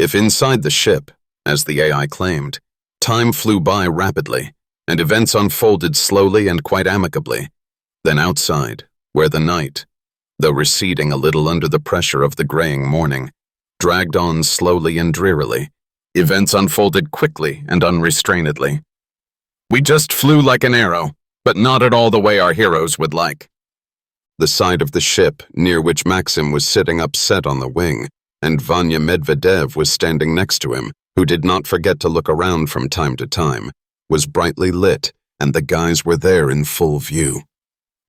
If inside the ship, as the AI claimed, time flew by rapidly, and events unfolded slowly and quite amicably, then outside, where the night, though receding a little under the pressure of the graying morning, dragged on slowly and drearily, events unfolded quickly and unrestrainedly. We just flew like an arrow, but not at all the way our heroes would like. The side of the ship, near which Maxim was sitting upset on the wing, and Vanya Medvedev was standing next to him, who did not forget to look around from time to time, was brightly lit, and the guys were there in full view.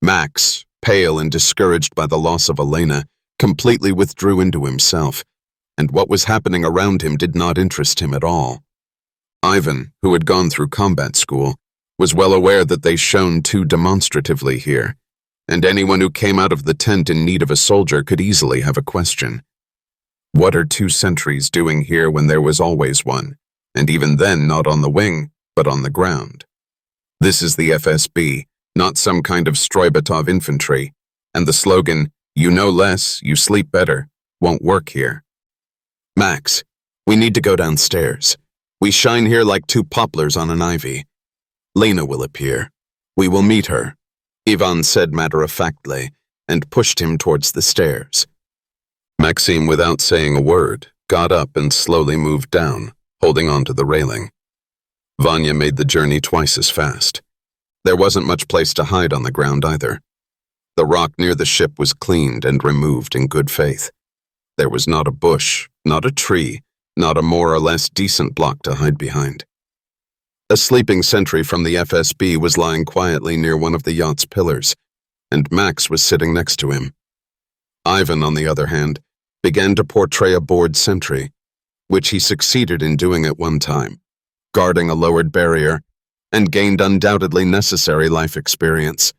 Max, pale and discouraged by the loss of Elena, completely withdrew into himself, and what was happening around him did not interest him at all. Ivan, who had gone through combat school, was well aware that they shone too demonstratively here, and anyone who came out of the tent in need of a soldier could easily have a question. What are 2 sentries doing here when there was always one, and even then not on the wing, but on the ground? This is the FSB, not some kind of Stroybatov infantry, and the slogan, "You know less, you sleep better," won't work here. Max, we need to go downstairs. We shine here like 2 poplars on an ivy. Lena will appear. We will meet her, Ivan said matter-of-factly, and pushed him towards the stairs. Maxim, without saying a word, got up and slowly moved down, holding on to the railing. Vanya made the journey twice as fast. There wasn't much place to hide on the ground either. The rock near the ship was cleaned and removed in good faith. There was not a bush, not a tree, not a more or less decent block to hide behind. A sleeping sentry from the FSB was lying quietly near one of the yacht's pillars, and Max was sitting next to him. Ivan, on the other hand, began to portray a bored sentry, which he succeeded in doing at one time, guarding a lowered barrier, and gained undoubtedly necessary life experience.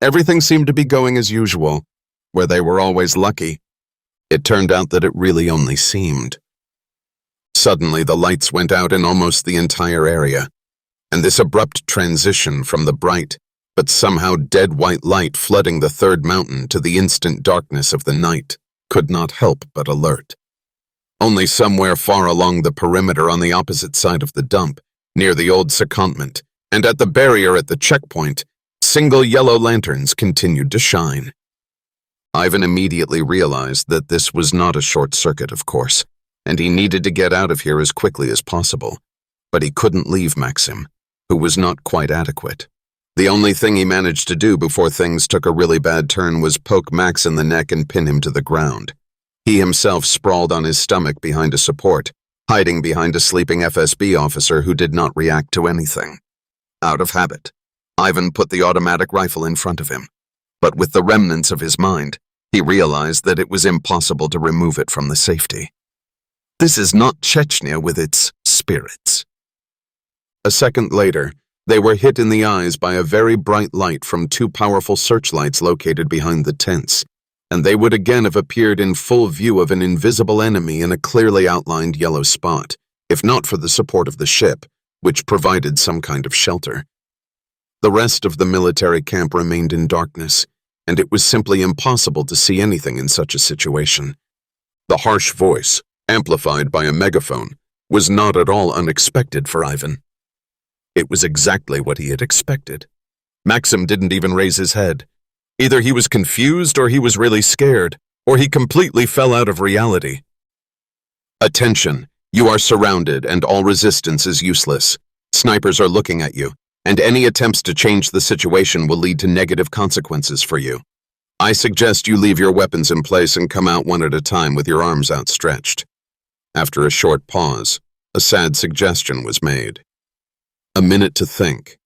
Everything seemed to be going as usual, where they were always lucky. It turned out that it really only seemed. Suddenly, the lights went out in almost the entire area, and this abrupt transition from the bright, but somehow dead white light flooding the third mountain to the instant darkness of the night could not help but alert. Only somewhere far along the perimeter on the opposite side of the dump, near the old secondment, and at the barrier at the checkpoint, single yellow lanterns continued to shine. Ivan immediately realized that this was not a short circuit, of course, and he needed to get out of here as quickly as possible. But he couldn't leave Maxim, who was not quite adequate. The only thing he managed to do before things took a really bad turn was poke Max in the neck and pin him to the ground. He himself sprawled on his stomach behind a support, hiding behind a sleeping FSB officer who did not react to anything. Out of habit, Ivan put the automatic rifle in front of him, but with the remnants of his mind, he realized that it was impossible to remove it from the safety. This is not Chechnya with its spirits. A second later, they were hit in the eyes by a very bright light from 2 powerful searchlights located behind the tents, and they would again have appeared in full view of an invisible enemy in a clearly outlined yellow spot, if not for the support of the ship, which provided some kind of shelter. The rest of the military camp remained in darkness, and it was simply impossible to see anything in such a situation. The harsh voice, amplified by a megaphone, was not at all unexpected for Ivan. It was exactly what he had expected. Maxim didn't even raise his head. Either he was confused or he was really scared, or he completely fell out of reality. Attention, you are surrounded and all resistance is useless. Snipers are looking at you, and any attempts to change the situation will lead to negative consequences for you. I suggest you leave your weapons in place and come out one at a time with your arms outstretched. After a short pause, a sad suggestion was made. A minute to think.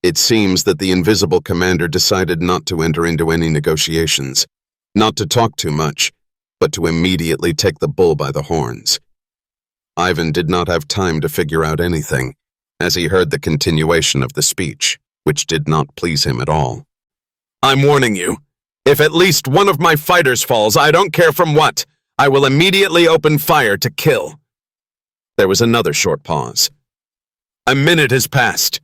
It seems that the invisible commander decided not to enter into any negotiations, not to talk too much, but to immediately take the bull by the horns. Ivan did not have time to figure out anything, as he heard the continuation of the speech, which did not please him at all. I'm warning you, if at least one of my fighters falls, I don't care from what, I will immediately open fire to kill. There was another short pause. A minute has passed.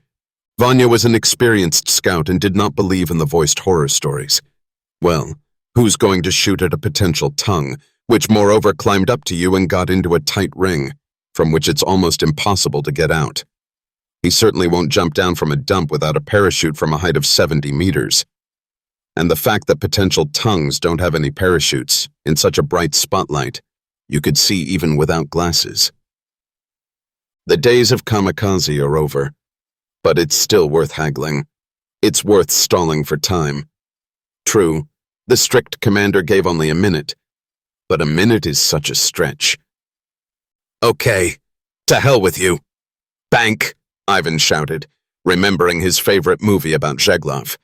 Vanya was an experienced scout and did not believe in the voiced horror stories. Well, who's going to shoot at a potential tongue which moreover climbed up to you and got into a tight ring, from which it's almost impossible to get out. He certainly won't jump down from a dump without a parachute from a height of 70 meters. And the fact that potential tongues don't have any parachutes in such a bright spotlight, you could see even without glasses. The days of kamikaze are over, but it's still worth haggling. It's worth stalling for time. True, the strict commander gave only a minute, but a minute is such a stretch. Okay, to hell with you. Bank, Ivan shouted, remembering his favorite movie about Zheglov.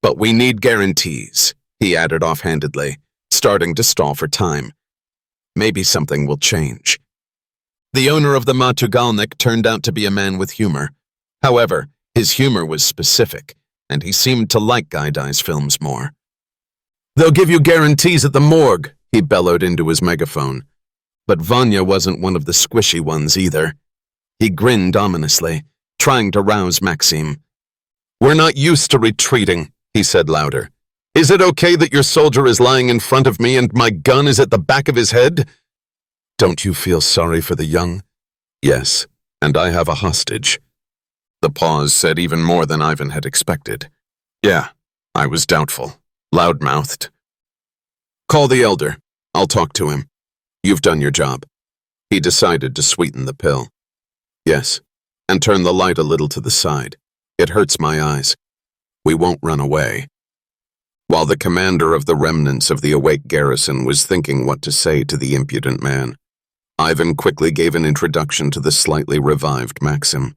But we need guarantees, he added offhandedly, starting to stall for time. Maybe something will change. The owner of the Matugalnik turned out to be a man with humor. However, his humor was specific, and he seemed to like Gaidai's films more. They'll give you guarantees at the morgue, he bellowed into his megaphone. But Vanya wasn't one of the squishy ones either. He grinned ominously, trying to rouse Maxim. We're not used to retreating, he said louder. Is it okay that your soldier is lying in front of me and my gun is at the back of his head? Don't you feel sorry for the young? Yes, and I have a hostage. The pause said even more than Ivan had expected. Yeah, I was doubtful, loud-mouthed. Call the elder. I'll talk to him. You've done your job. He decided to sweeten the pill. Yes, and turn the light a little to the side. It hurts my eyes. We won't run away. While the commander of the remnants of the awake garrison was thinking what to say to the impudent man, Ivan quickly gave an introduction to the slightly revived Maxim.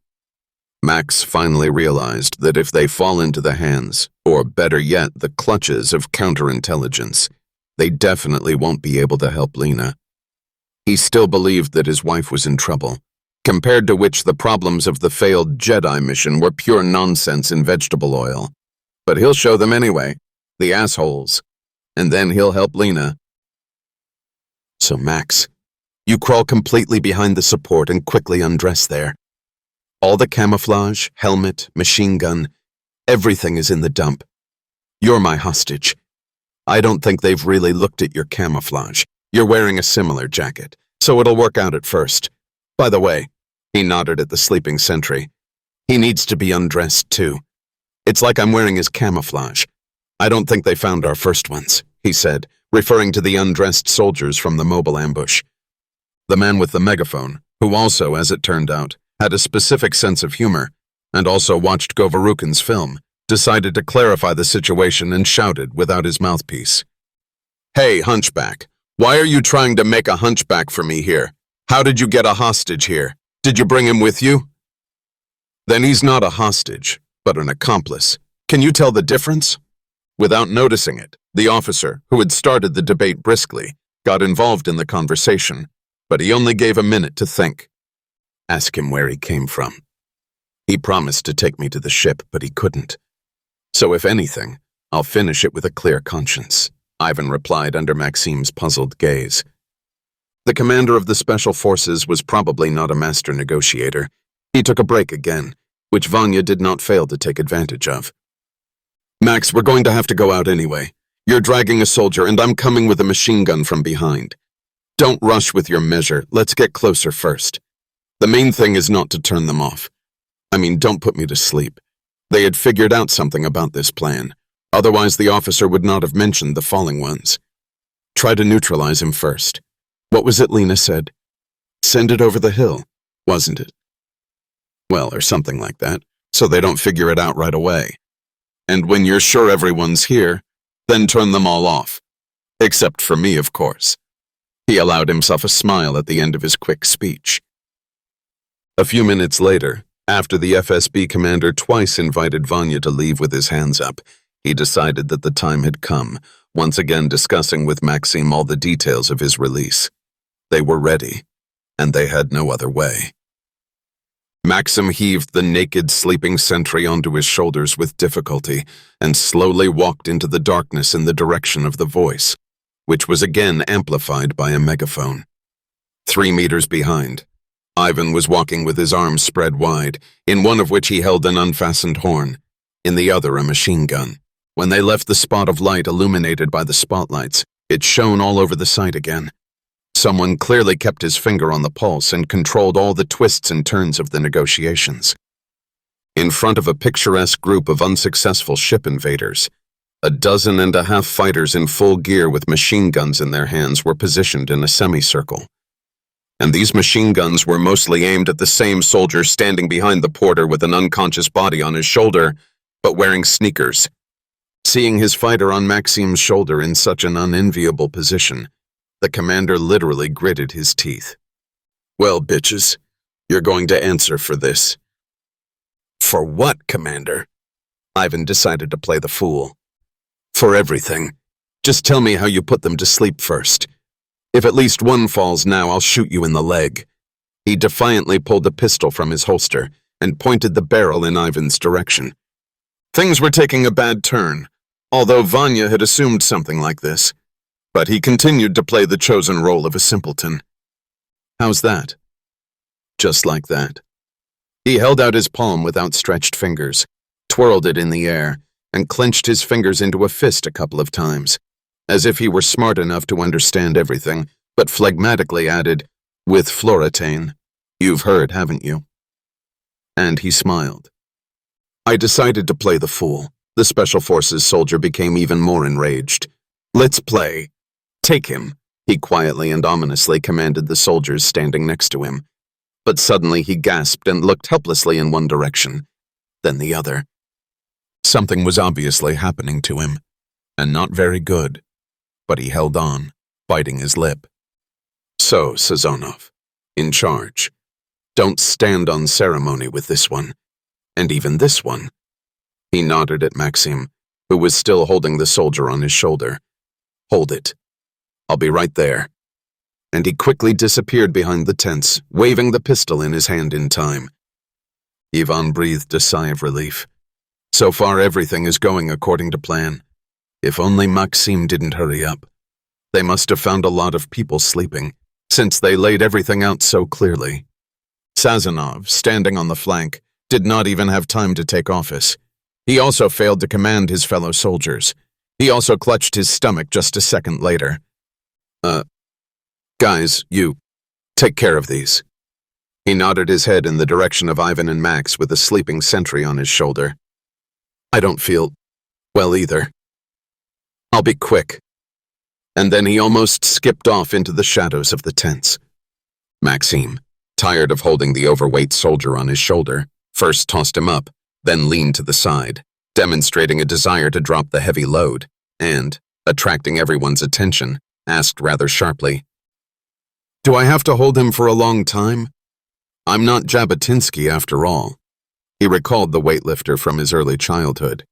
Max finally realized that if they fall into the hands, or better yet, the clutches of counterintelligence, they definitely won't be able to help Lena. He still believed that his wife was in trouble, compared to which the problems of the failed Jedi mission were pure nonsense in vegetable oil. But he'll show them anyway, the assholes, and then he'll help Lena. So Max, you crawl completely behind the support and quickly undress there. All the camouflage, helmet, machine gun, everything is in the dump. You're my hostage. I don't think they've really looked at your camouflage. You're wearing a similar jacket, so it'll work out at first. By the way, he nodded at the sleeping sentry. He needs to be undressed too. It's like I'm wearing his camouflage. I don't think they found our first ones, he said, referring to the undressed soldiers from the mobile ambush. The man with the megaphone, who also, as it turned out, had a specific sense of humor, and also watched Govorukhin's film, decided to clarify the situation and shouted without his mouthpiece. Hey, hunchback, why are you trying to make a hunchback for me here? How did you get a hostage here? Did you bring him with you? Then he's not a hostage, but an accomplice. Can you tell the difference? Without noticing it, the officer, who had started the debate briskly, got involved in the conversation, but he only gave a minute to think. Ask him where he came from. He promised to take me to the ship, but he couldn't. So if anything, I'll finish it with a clear conscience, Ivan replied under Maxim's puzzled gaze. The commander of the Special Forces was probably not a master negotiator. He took a break again, which Vanya did not fail to take advantage of. Max, we're going to have to go out anyway. You're dragging a soldier, and I'm coming with a machine gun from behind. Don't rush with your measure. Let's get closer first. The main thing is not to turn them off. I mean, don't put me to sleep. They had figured out something about this plan. Otherwise, the officer would not have mentioned the falling ones. Try to neutralize him first. What was it Lena said? Send it over the hill, wasn't it? Well, or something like that, so they don't figure it out right away. And when you're sure everyone's here, then turn them all off. Except for me, of course. He allowed himself a smile at the end of his quick speech. A few minutes later, after the FSB commander twice invited Vanya to leave with his hands up, he decided that the time had come, once again discussing with Maxim all the details of his release. They were ready, and they had no other way. Maxim heaved the naked sleeping sentry onto his shoulders with difficulty and slowly walked into the darkness in the direction of the voice, which was again amplified by a megaphone. 3 meters behind, Ivan was walking with his arms spread wide, in one of which he held an unfastened horn, in the other a machine gun. When they left the spot of light illuminated by the spotlights, it shone all over the site again, Someone clearly kept his finger on the pulse and controlled all the twists and turns of the negotiations. In front of a picturesque group of unsuccessful ship invaders, 12 fighters in full gear with machine guns in their hands were positioned in a semicircle. And these machine guns were mostly aimed at the same soldier standing behind the porter with an unconscious body on his shoulder, but wearing sneakers. Seeing his fighter on Maxim's shoulder in such an unenviable position, the commander literally gritted his teeth. "Well, bitches, you're going to answer for this." "For what, Commander?" Ivan decided to play the fool. "For everything. Just tell me how you put them to sleep first. If at least one falls now, I'll shoot you in the leg." He defiantly pulled a pistol from his holster and pointed the barrel in Ivan's direction. Things were taking a bad turn, although Vanya had assumed something like this. But he continued to play the chosen role of a simpleton. "How's that?" Just like that. He held out his palm with outstretched fingers, twirled it in the air, and clenched his fingers into a fist a couple of times, as if he were smart enough to understand everything, but phlegmatically added, "With Floratane. You've heard, haven't you?" And he smiled. I decided to play the fool. The Special Forces soldier became even more enraged. "Let's play. Take him," he quietly and ominously commanded the soldiers standing next to him. But suddenly he gasped and looked helplessly in one direction, then the other. Something was obviously happening to him, and not very good, but he held on, biting his lip. "So, Sazonov, in charge. Don't stand on ceremony with this one, and even this one." He nodded at Maxim, who was still holding the soldier on his shoulder. "Hold it. I'll be right there." And he quickly disappeared behind the tents, waving the pistol in his hand in time. Ivan breathed a sigh of relief. So far everything is going according to plan. If only Maxim didn't hurry up. They must have found a lot of people sleeping, since they laid everything out so clearly. Sazonov, standing on the flank, did not even have time to take office. He also failed to command his fellow soldiers. He also clutched his stomach just a second later. Guys, you, take care of these." He nodded his head in the direction of Ivan and Max with a sleeping sentry on his shoulder. "I don't feel well either. I'll be quick." And then he almost skipped off into the shadows of the tents. Maxim, tired of holding the overweight soldier on his shoulder, first tossed him up, then leaned to the side, demonstrating a desire to drop the heavy load, and, attracting everyone's attention, asked rather sharply, "Do I have to hold him for a long time? I'm not Jabotinsky after all." He recalled the weightlifter from his early childhood.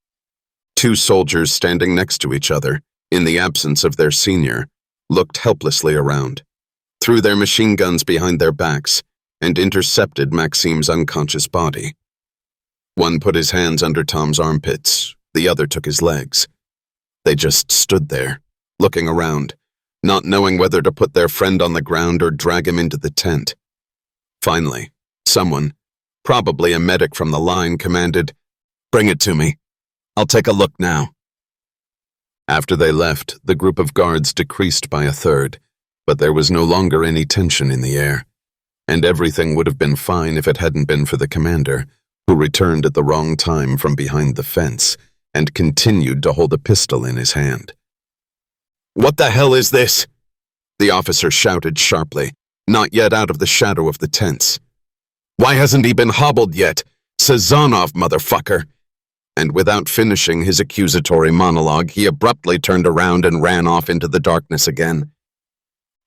Two soldiers standing next to each other, in the absence of their senior, looked helplessly around, threw their machine guns behind their backs, and intercepted Maxim's unconscious body. One put his hands under Tom's armpits, the other took his legs. They just stood there, looking around, not knowing whether to put their friend on the ground or drag him into the tent. Finally, someone, probably a medic from the line, commanded, "Bring it to me. I'll take a look now." After they left, the group of guards decreased by a third, but there was no longer any tension in the air, and everything would have been fine if it hadn't been for the commander, who returned at the wrong time from behind the fence and continued to hold a pistol in his hand. "What the hell is this?" the officer shouted sharply, not yet out of the shadow of the tents. "Why hasn't he been hobbled yet? Sazonov, motherfucker!" And without finishing his accusatory monologue, he abruptly turned around and ran off into the darkness again.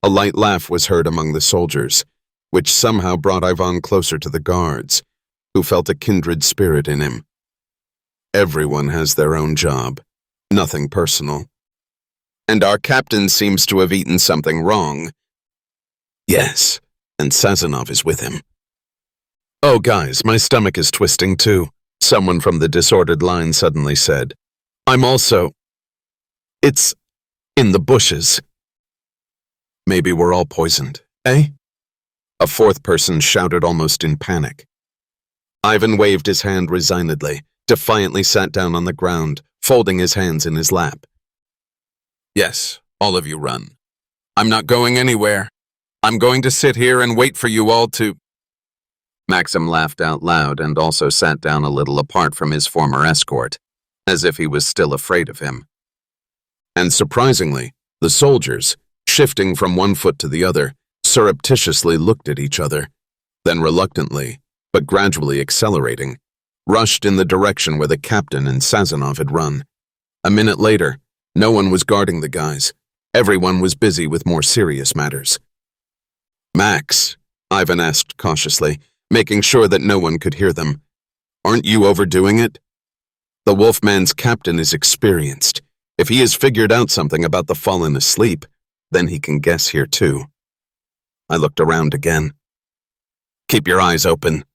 A light laugh was heard among the soldiers, which somehow brought Ivan closer to the guards, who felt a kindred spirit in him. Everyone has their own job, nothing personal. And our captain seems to have eaten something wrong. Yes, and Sazonov is with him. "Oh, guys, my stomach is twisting too," someone from the disordered line suddenly said. "I'm also... It's in the bushes." "Maybe we're all poisoned, eh?" A fourth person shouted almost in panic. Ivan waved his hand resignedly, defiantly sat down on the ground, folding his hands in his lap. "Yes, all of you run. I'm not going anywhere. I'm going to sit here and wait for you all to—" Maxim laughed out loud and also sat down a little apart from his former escort, as if he was still afraid of him. And surprisingly, the soldiers, shifting from one foot to the other, surreptitiously looked at each other, then reluctantly, but gradually accelerating, rushed in the direction where the captain and Sazonov had run. A minute later, no one was guarding the guys. Everyone was busy with more serious matters. "Max," Ivan asked cautiously, making sure that no one could hear them, "aren't you overdoing it? The Wolfman's captain is experienced. If he has figured out something about the fallen asleep, then he can guess here too." I looked around again. "Keep your eyes open.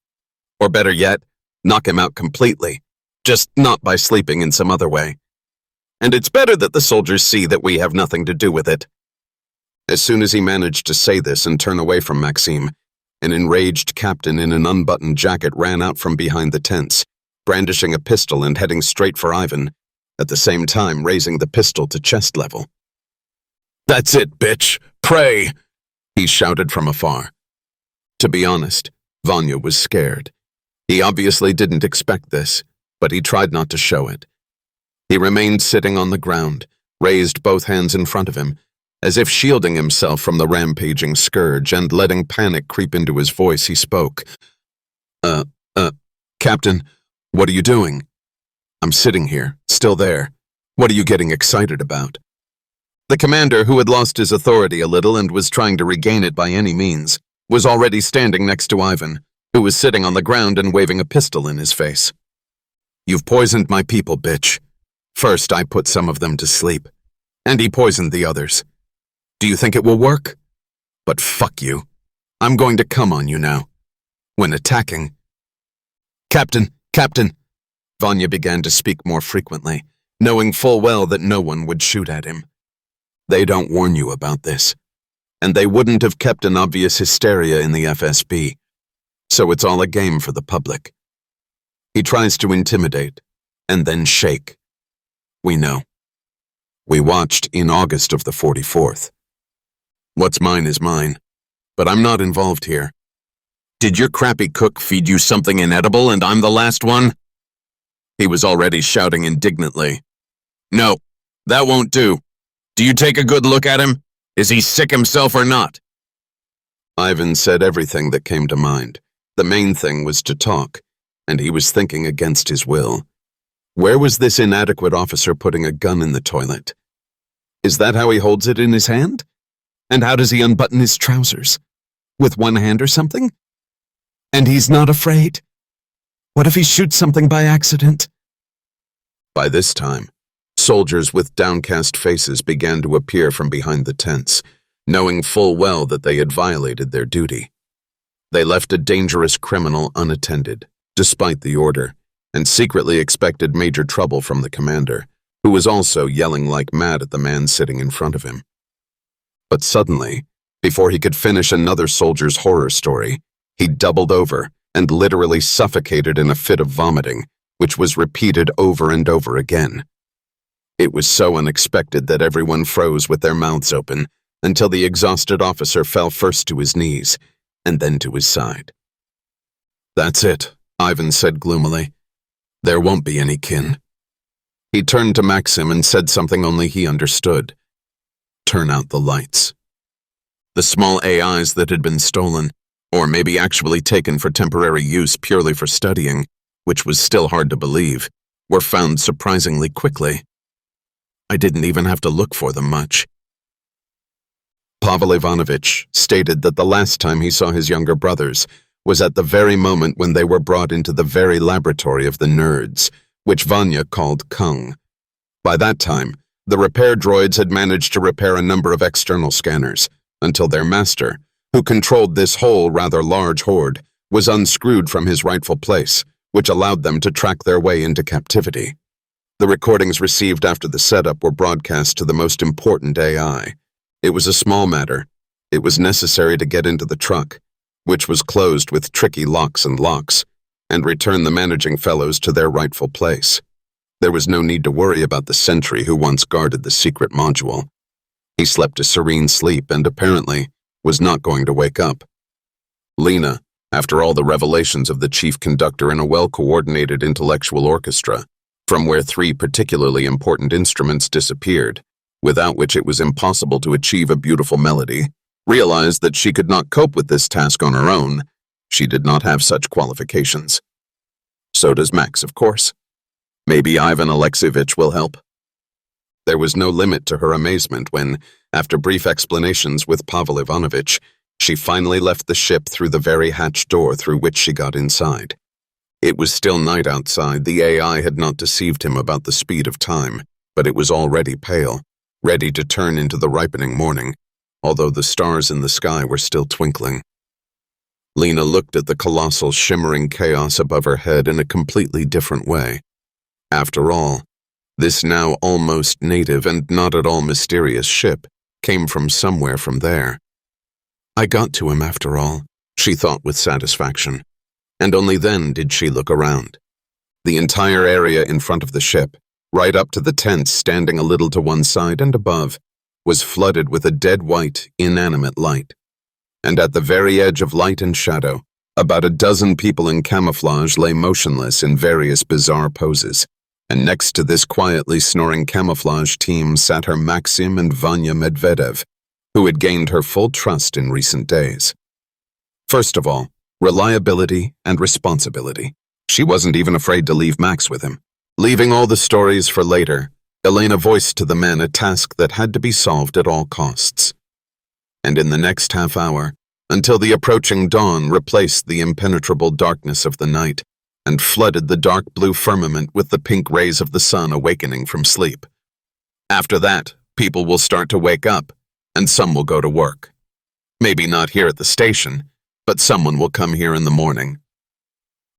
Or better yet, knock him out completely, just not by sleeping in some other way. And it's better that the soldiers see that we have nothing to do with it." As soon as he managed to say this and turn away from Maxime, an enraged captain in an unbuttoned jacket ran out from behind the tents, brandishing a pistol and heading straight for Ivan, at the same time raising the pistol to chest level. "That's it, bitch! Pray!" he shouted from afar. To be honest, Vanya was scared. He obviously didn't expect this, but he tried not to show it. He remained sitting on the ground, raised both hands in front of him, as if shielding himself from the rampaging scourge, and letting panic creep into his voice, he spoke. Captain, what are you doing?" "I'm sitting here, still there. What are you getting excited about?" The commander, who had lost his authority a little and was trying to regain it by any means, was already standing next to Ivan, who was sitting on the ground and waving a pistol in his face. "You've poisoned my people, bitch. First, I put some of them to sleep, and he poisoned the others. Do you think it will work? But fuck you. I'm going to come on you now. When attacking—" Captain, Vanya began to speak more frequently, knowing full well that no one would shoot at him. "They don't warn you about this, and they wouldn't have kept an obvious hysteria in the FSB, so it's all a game for the public. He tries to intimidate, and then shake. We know. We watched in August of the 44th. What's mine is mine, but I'm not involved here. Did your crappy cook feed you something inedible and I'm the last one?" He was already shouting indignantly. "No, that won't do. Do you take a good look at him? Is he sick himself or not?" Ivan said everything that came to mind. The main thing was to talk, and he was thinking against his will. Where was this inadequate officer putting a gun in the toilet? Is that how he holds it in his hand? And how does he unbutton his trousers? With one hand or something? And he's not afraid? What if he shoots something by accident? By this time, soldiers with downcast faces began to appear from behind the tents, knowing full well that they had violated their duty. They left a dangerous criminal unattended, despite the order, and secretly expected major trouble from the commander, who was also yelling like mad at the man sitting in front of him. But suddenly, before he could finish another soldier's horror story, he doubled over and literally suffocated in a fit of vomiting, which was repeated over and over again. It was so unexpected that everyone froze with their mouths open until the exhausted officer fell first to his knees and then to his side. "That's it," Ivan said gloomily. "There won't be any kin." He turned to Maxim and said something only he understood. "Turn out the lights." The small AIs that had been stolen, or maybe actually taken for temporary use purely for studying, which was still hard to believe, were found surprisingly quickly. I didn't even have to look for them much. Pavel Ivanovich stated that the last time he saw his younger brothers was at the very moment when they were brought into the very laboratory of the nerds, which Vanya called Kung. By that time, the repair droids had managed to repair a number of external scanners, until their master, who controlled this whole rather large horde, was unscrewed from his rightful place, which allowed them to track their way into captivity. The recordings received after the setup were broadcast to the most important AI. It was a small matter. It was necessary to get into the truck, which was closed with tricky locks, and return the managing fellows to their rightful place. There was no need to worry about the sentry who once guarded the secret module. He slept a serene sleep, and apparently, was not going to wake up. Lena, after all the revelations of the chief conductor in a well-coordinated intellectual orchestra, from where 3 particularly important instruments disappeared, without which it was impossible to achieve a beautiful melody, realized that she could not cope with this task on her own. She did not have such qualifications. So does Max, of course. Maybe Ivan Alexeyevich will help. There was no limit to her amazement when, after brief explanations with Pavel Ivanovich, she finally left the ship through the very hatch door through which she got inside. It was still night outside. The AI had not deceived him about the speed of time, but it was already pale, ready to turn into the ripening morning, although the stars in the sky were still twinkling. Lena looked at the colossal shimmering chaos above her head in a completely different way. After all, this now almost native and not at all mysterious ship came from somewhere from there. I got to him after all, she thought with satisfaction, and only then did she look around. The entire area in front of the ship, right up to the tents standing a little to one side and above, was flooded with a dead white, inanimate light. And at the very edge of light and shadow, about a dozen people in camouflage lay motionless in various bizarre poses, and next to this quietly snoring camouflage team sat her Maxim and Vanya Medvedev, who had gained her full trust in recent days. First of all, reliability and responsibility. She wasn't even afraid to leave Max with him. Leaving all the stories for later, Elena voiced to the men a task that had to be solved at all costs. And in the next half hour, until the approaching dawn replaced the impenetrable darkness of the night and flooded the dark blue firmament with the pink rays of the sun awakening from sleep. After that, people will start to wake up, and some will go to work. Maybe not here at the station, but someone will come here in the morning.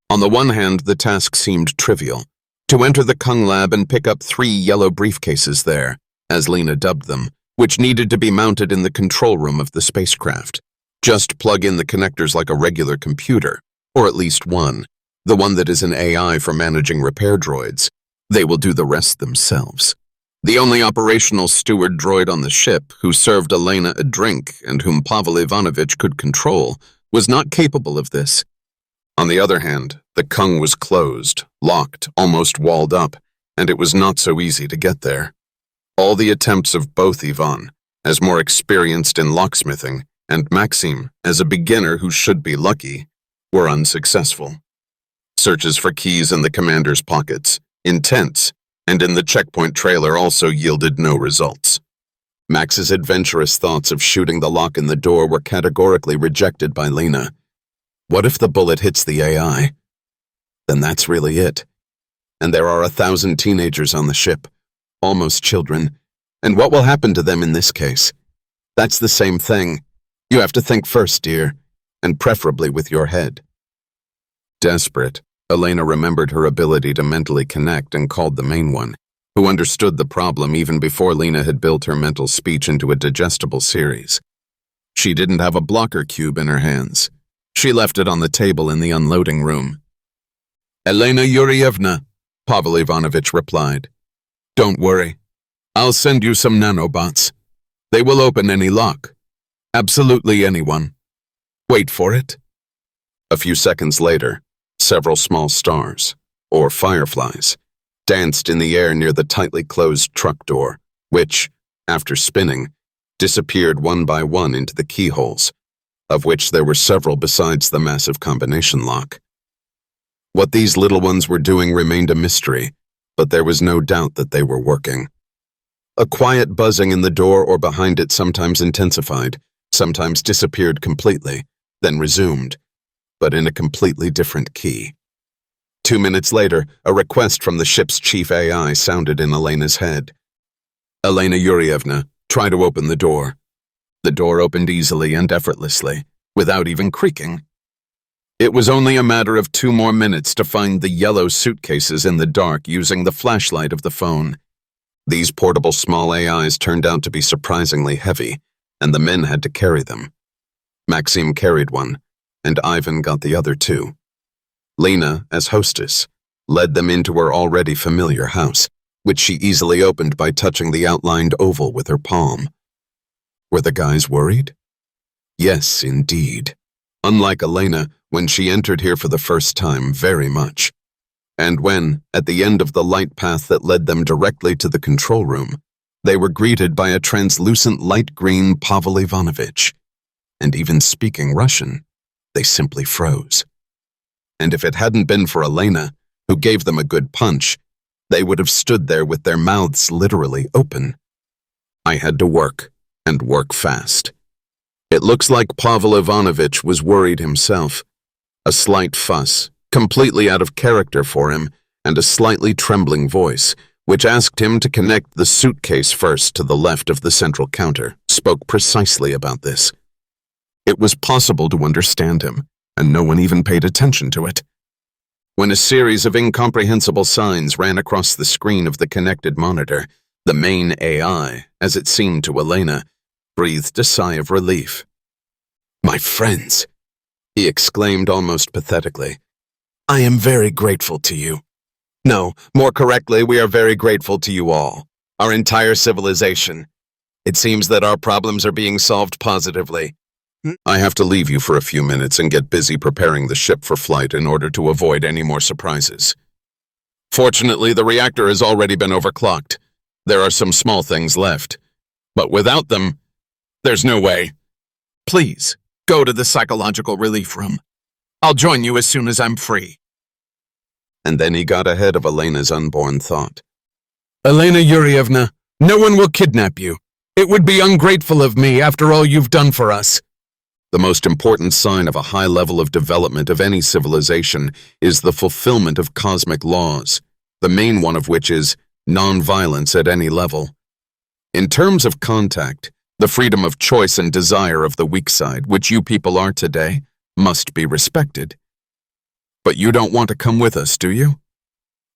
On the one hand, the task seemed trivial. To enter the Kung lab and pick up 3 yellow briefcases there, as Lena dubbed them, which needed to be mounted in the control room of the spacecraft. Just plug in the connectors like a regular computer, or at least one, the one that is an AI for managing repair droids. They will do the rest themselves. The only operational steward droid on the ship, who served Elena a drink and whom Pavel Ivanovich could control, was not capable of this. On the other hand, the Kung was closed, locked, almost walled up, and it was not so easy to get there. All the attempts of both Ivan, as more experienced in locksmithing, and Maxim, as a beginner who should be lucky, were unsuccessful. Searches for keys in the commander's pockets, in tents, and in the checkpoint trailer also yielded no results. Max's adventurous thoughts of shooting the lock in the door were categorically rejected by Lena. What if the bullet hits the AI? Then that's really it. And there are 1,000 teenagers on the ship, almost children, and what will happen to them in this case? That's the same thing. You have to think first, dear, and preferably with your head. Desperate, Elena remembered her ability to mentally connect and called the main one, who understood the problem even before Lena had built her mental speech into a digestible series. She didn't have a blocker cube in her hands. She left it on the table in the unloading room. Elena Yurievna, Pavel Ivanovich replied. Don't worry. I'll send you some nanobots. They will open any lock. Absolutely anyone. Wait for it. A few seconds later, several small stars, or fireflies, danced in the air near the tightly closed truck door, which, after spinning, disappeared one by one into the keyholes, of which there were several besides the massive combination lock. What these little ones were doing remained a mystery, but there was no doubt that they were working. A quiet buzzing in the door or behind it sometimes intensified, sometimes disappeared completely, then resumed, but in a completely different key. 2 minutes later, a request from the ship's chief AI sounded in Elena's head. Elena Yurievna, try to open the door. The door opened easily and effortlessly, without even creaking. It was only a matter of 2 more minutes to find the yellow suitcases in the dark using the flashlight of the phone. These portable small AIs turned out to be surprisingly heavy, and the men had to carry them. Maxim carried one, and Ivan got the other 2. Lena, as hostess, led them into her already familiar house, which she easily opened by touching the outlined oval with her palm. Were the guys worried? Yes, indeed. Unlike Elena, when she entered here for the first time, very much. And when, at the end of the light path that led them directly to the control room, they were greeted by a translucent light green Pavel Ivanovich. And even speaking Russian, they simply froze. And if it hadn't been for Elena, who gave them a good punch, they would have stood there with their mouths literally open. I had to work, and work fast. It looks like Pavel Ivanovich was worried himself. A slight fuss, completely out of character for him, and a slightly trembling voice, which asked him to connect the suitcase first to the left of the central counter, spoke precisely about this. It was possible to understand him, and no one even paid attention to it. When a series of incomprehensible signs ran across the screen of the connected monitor, the main AI, as it seemed to Elena, breathed a sigh of relief. "My friends," he exclaimed almost pathetically, "I am very grateful to you. No, more correctly, we are very grateful to you all, our entire civilization. It seems that our problems are being solved positively. I have to leave you for a few minutes and get busy preparing the ship for flight in order to avoid any more surprises. Fortunately, the reactor has already been overclocked. There are some small things left. But without them, there's no way. Please, go to the psychological relief room. I'll join you as soon as I'm free." And then he got ahead of Elena's unborn thought. "Elena Yurievna, no one will kidnap you. It would be ungrateful of me after all you've done for us." The most important sign of a high level of development of any civilization is the fulfillment of cosmic laws, the main one of which is non-violence at any level. In terms of contact, the freedom of choice and desire of the weak side, which you people are today, must be respected. But you don't want to come with us, do you?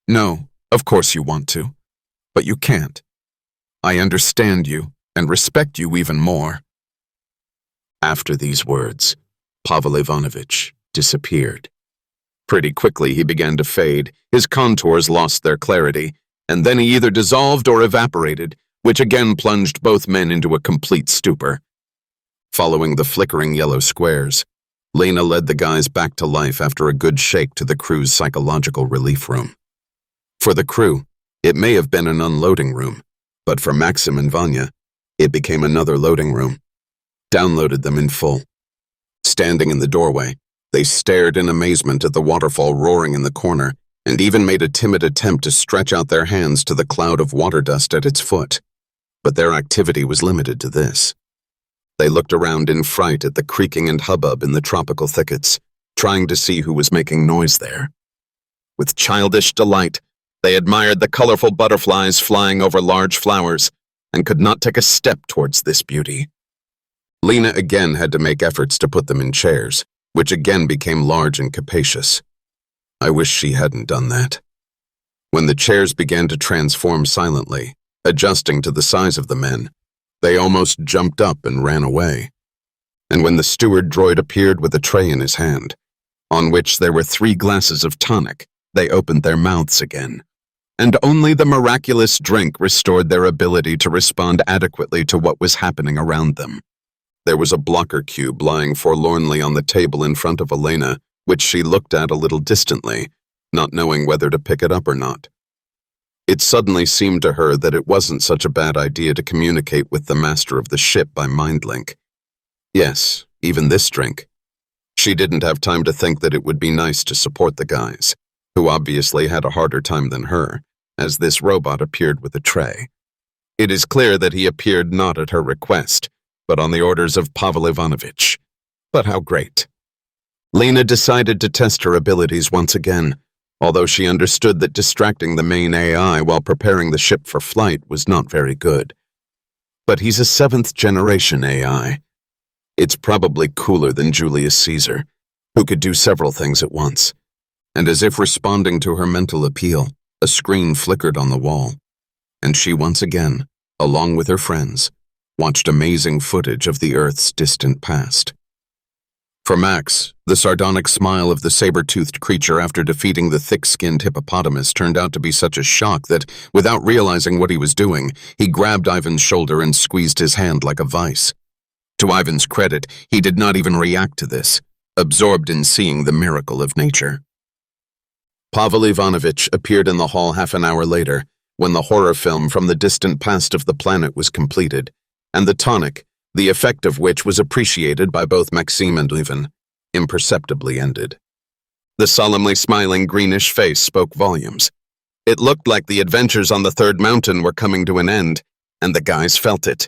No, of course you want to, but you can't. I understand you and respect you even more. After these words, Pavel Ivanovich disappeared. Pretty quickly he began to fade, his contours lost their clarity, and then he either dissolved or evaporated, which again plunged both men into a complete stupor. Following the flickering yellow squares, Lena led the guys back to life after a good shake to the crew's psychological relief room. For the crew, it may have been an unloading room, but for Maxim and Vanya, it became another loading room. Downloaded them in full. Standing in the doorway, they stared in amazement at the waterfall roaring in the corner, and even made a timid attempt to stretch out their hands to the cloud of water dust at its foot. But their activity was limited to this. They looked around in fright at the creaking and hubbub in the tropical thickets, trying to see who was making noise there. With childish delight, they admired the colorful butterflies flying over large flowers, and could not take a step towards this beauty. Lena again had to make efforts to put them in chairs, which again became large and capacious. I wish she hadn't done that. When the chairs began to transform silently, adjusting to the size of the men, they almost jumped up and ran away. And when the steward droid appeared with a tray in his hand, on which there were 3 glasses of tonic, they opened their mouths again. And only the miraculous drink restored their ability to respond adequately to what was happening around them. There was a blocker cube lying forlornly on the table in front of Elena, which she looked at a little distantly, not knowing whether to pick it up or not. It suddenly seemed to her that it wasn't such a bad idea to communicate with the master of the ship by mind link. Yes, even this drink. She didn't have time to think that it would be nice to support the guys, who obviously had a harder time than her, as this robot appeared with a tray. It is clear that he appeared not at her request, but on the orders of Pavel Ivanovich. But how great. Lena decided to test her abilities once again, although she understood that distracting the main AI while preparing the ship for flight was not very good. But he's a 7th-generation AI. It's probably cooler than Julius Caesar, who could do several things at once. And as if responding to her mental appeal, a screen flickered on the wall, and she once again, along with her friends, watched amazing footage of the Earth's distant past. For Max, the sardonic smile of the saber-toothed creature after defeating the thick-skinned hippopotamus turned out to be such a shock that, without realizing what he was doing, he grabbed Ivan's shoulder and squeezed his hand like a vice. To Ivan's credit, he did not even react to this, absorbed in seeing the miracle of nature. Pavel Ivanovitch appeared in the hall half an hour later, when the horror film from the distant past of the planet was completed, and the tonic, the effect of which was appreciated by both Maxime and Ivan, imperceptibly ended. The solemnly smiling greenish face spoke volumes. It looked like the adventures on the third mountain were coming to an end, and the guys felt it.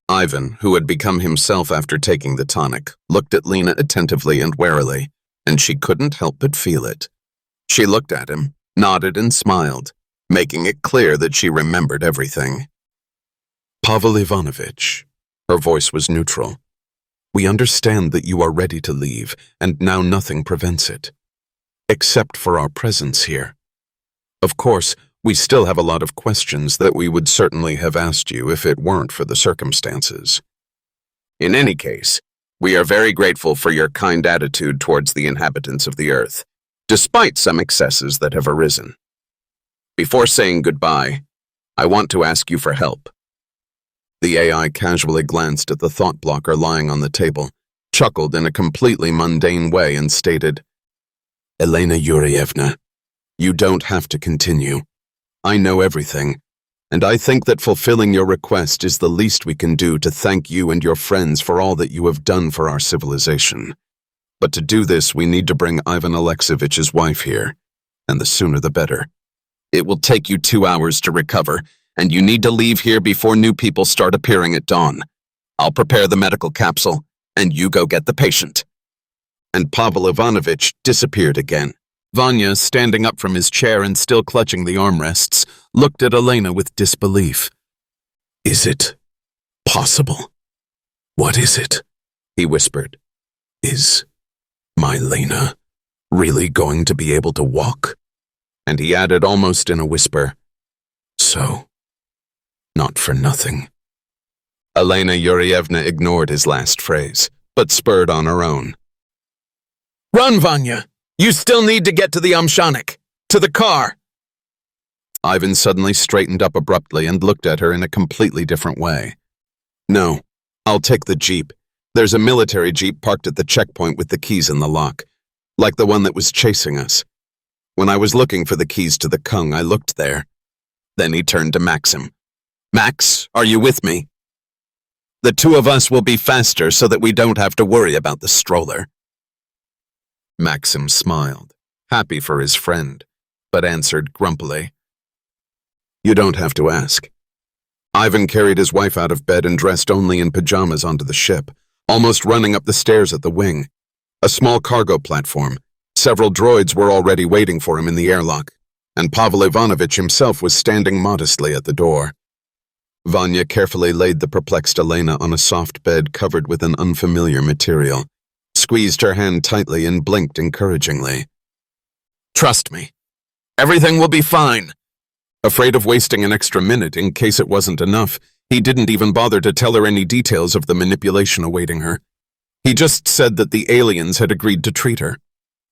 Ivan, who had become himself after taking the tonic, looked at Lena attentively and warily, and she couldn't help but feel it. She looked at him, nodded and smiled, making it clear that she remembered everything. Pavel Ivanovitch, her voice was neutral. We understand that you are ready to leave, and now nothing prevents it. Except for our presence here. Of course, we still have a lot of questions that we would certainly have asked you if it weren't for the circumstances. In any case, we are very grateful for your kind attitude towards the inhabitants of the Earth, despite some excesses that have arisen. Before saying goodbye, I want to ask you for help. The AI casually glanced at the thought blocker lying on the table, chuckled in a completely mundane way, and stated, Elena Yurievna, you don't have to continue. I know everything, and I think that fulfilling your request is the least we can do to thank you and your friends for all that you have done for our civilization. But to do this, we need to bring Ivan Alexeyevич's wife here, and the sooner the better. It will take you 2 hours to recover, and you need to leave here before new people start appearing at dawn. I'll prepare the medical capsule, and you go get the patient. And Pavel Ivanovitch disappeared again. Vanya, standing up from his chair and still clutching the armrests, looked at Elena with disbelief. Is it possible? What is it? He whispered. Is my Lena really going to be able to walk? And he added almost in a whisper, So, not for nothing. Elena Yurievna ignored his last phrase, but spurred on her own. Run, Vanya! You still need to get to the Amshanik! To the car! Ivan suddenly straightened up abruptly and looked at her in a completely different way. No, I'll take the jeep. There's a military jeep parked at the checkpoint with the keys in the lock, like the one that was chasing us. When I was looking for the keys to the Kung, I looked there. Then he turned to Maxim. Max, are you with me? The two of us will be faster so that we don't have to worry about the stroller. Maxim smiled, happy for his friend, but answered grumpily. You don't have to ask. Ivan carried his wife out of bed and dressed only in pajamas onto the ship, almost running up the stairs at the wing. A small cargo platform. Several droids were already waiting for him in the airlock, and Pavel Ivanovitch himself was standing modestly at the door. Vanya carefully laid the perplexed Elena on a soft bed covered with an unfamiliar material, squeezed her hand tightly and blinked encouragingly. Trust me. Everything will be fine. Afraid of wasting an extra minute in case it wasn't enough, he didn't even bother to tell her any details of the manipulation awaiting her. He just said that the aliens had agreed to treat her.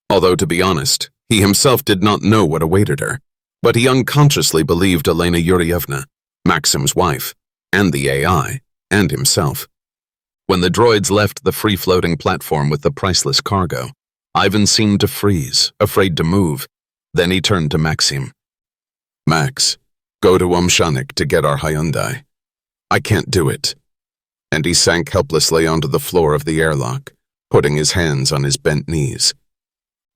Although, to be honest, he himself did not know what awaited her, but he unconsciously believed Elena Yurievna, Maxim's wife, and the AI, and himself. When the droids left the free-floating platform with the priceless cargo, Ivan seemed to freeze, afraid to move. Then he turned to Maxim. Max, go to Amshanik to get our Hyundai. I can't do it. And he sank helplessly onto the floor of the airlock, putting his hands on his bent knees.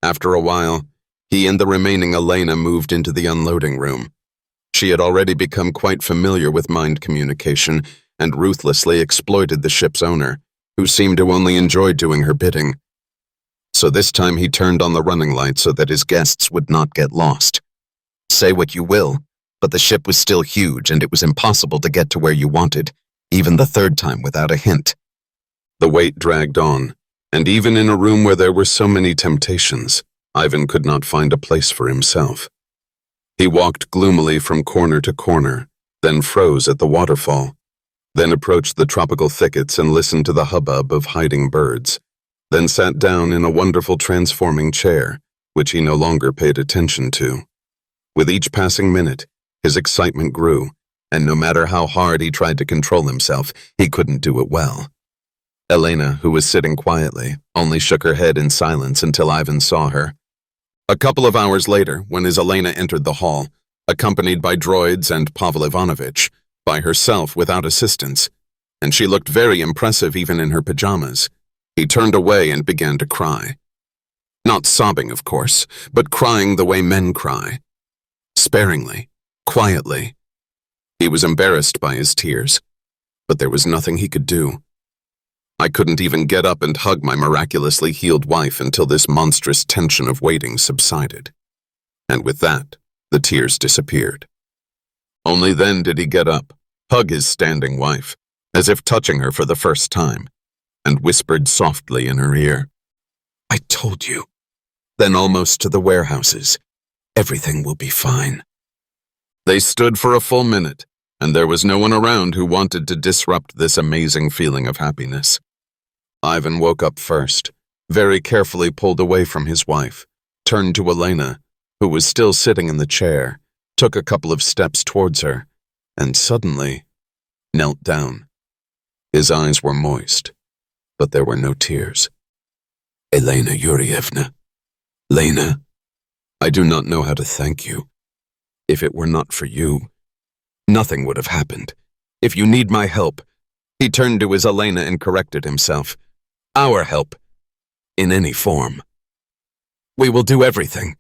After a while, he and the remaining Elena moved into the unloading room. She had already become quite familiar with mind communication and ruthlessly exploited the ship's owner, who seemed to only enjoy doing her bidding. So this time he turned on the running light so that his guests would not get lost. Say what you will, but the ship was still huge and it was impossible to get to where you wanted, even the third time without a hint. The wait dragged on, and even in a room where there were so many temptations, Ivan could not find a place for himself. He walked gloomily from corner to corner, then froze at the waterfall, then approached the tropical thickets and listened to the hubbub of hiding birds, then sat down in a wonderful transforming chair, which he no longer paid attention to. With each passing minute, his excitement grew, and no matter how hard he tried to control himself, he couldn't do it well. Elena, who was sitting quietly, only shook her head in silence until Ivan saw her. A couple of hours later, when his Elena entered the hall, accompanied by droids and Pavel Ivanovich, by herself without assistance, and she looked very impressive even in her pajamas, he turned away and began to cry. Not sobbing, of course, but crying the way men cry. Sparingly, quietly. He was embarrassed by his tears, but there was nothing he could do. I couldn't even get up and hug my miraculously healed wife until this monstrous tension of waiting subsided. And with that, the tears disappeared. Only then did he get up, hug his standing wife, as if touching her for the first time, and whispered softly in her ear, "I told you." Then almost to the warehouses, "Everything will be fine." They stood for a full minute, and there was no one around who wanted to disrupt this amazing feeling of happiness. Ivan woke up first, very carefully pulled away from his wife, turned to Elena, who was still sitting in the chair, took a couple of steps towards her, and suddenly knelt down. His eyes were moist, but there were no tears. "Elena Yurievna, Lena, I do not know how to thank you. If it were not for you, nothing would have happened. If you need my help," he turned to his Elena and corrected himself, "our help, in any form. We will do everything."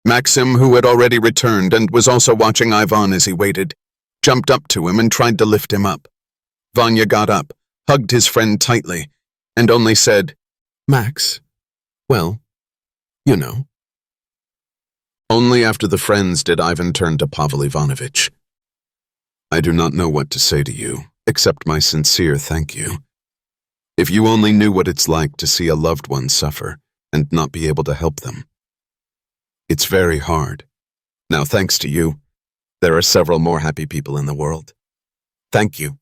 Maxim, who had already returned and was also watching Ivan as he waited, jumped up to him and tried to lift him up. Vanya got up, hugged his friend tightly, and only said, "Max, well, you know." Only after the friends did Ivan turn to Pavel Ivanovich. "I do not know what to say to you, except my sincere thank you. If you only knew what it's like to see a loved one suffer and not be able to help them. It's very hard. Now, thanks to you, there are several more happy people in the world. Thank you."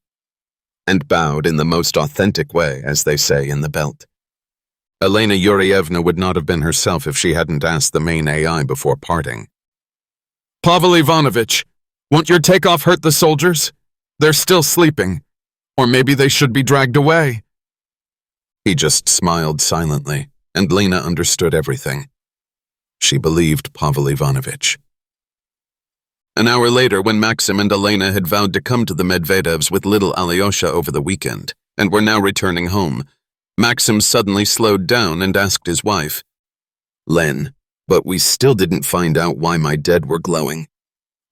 And bowed in the most authentic way, as they say in the belt. Elena Yurievna would not have been herself if she hadn't asked the main AI before parting. "Pavel Ivanovich, won't your takeoff hurt the soldiers? They're still sleeping. Or maybe they should be dragged away." He just smiled silently, and Lena understood everything. She believed Pavel Ivanovich. An hour later, when Maxim and Elena had vowed to come to the Medvedevs with little Alyosha over the weekend, and were now returning home, Maxim suddenly slowed down and asked his wife, "Len, but we still didn't find out why my dead were glowing.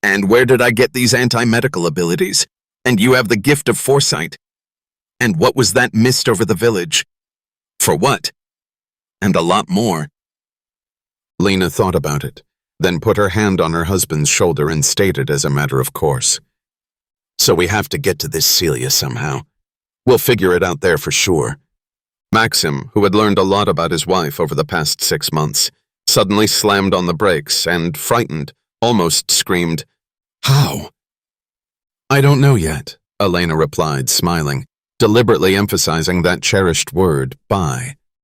And where did I get these anti-medical abilities? And you have the gift of foresight. And what was that mist over the village? For what? And a lot more." Lena thought about it, then put her hand on her husband's shoulder and stated as a matter of course, "So we have to get to this Celia somehow. We'll figure it out there for sure." Maxim, who had learned a lot about his wife over the past 6 months, suddenly slammed on the brakes and, frightened, almost screamed, "How?" "I don't know yet," Elena replied, smiling, deliberately emphasizing that cherished word, "bye."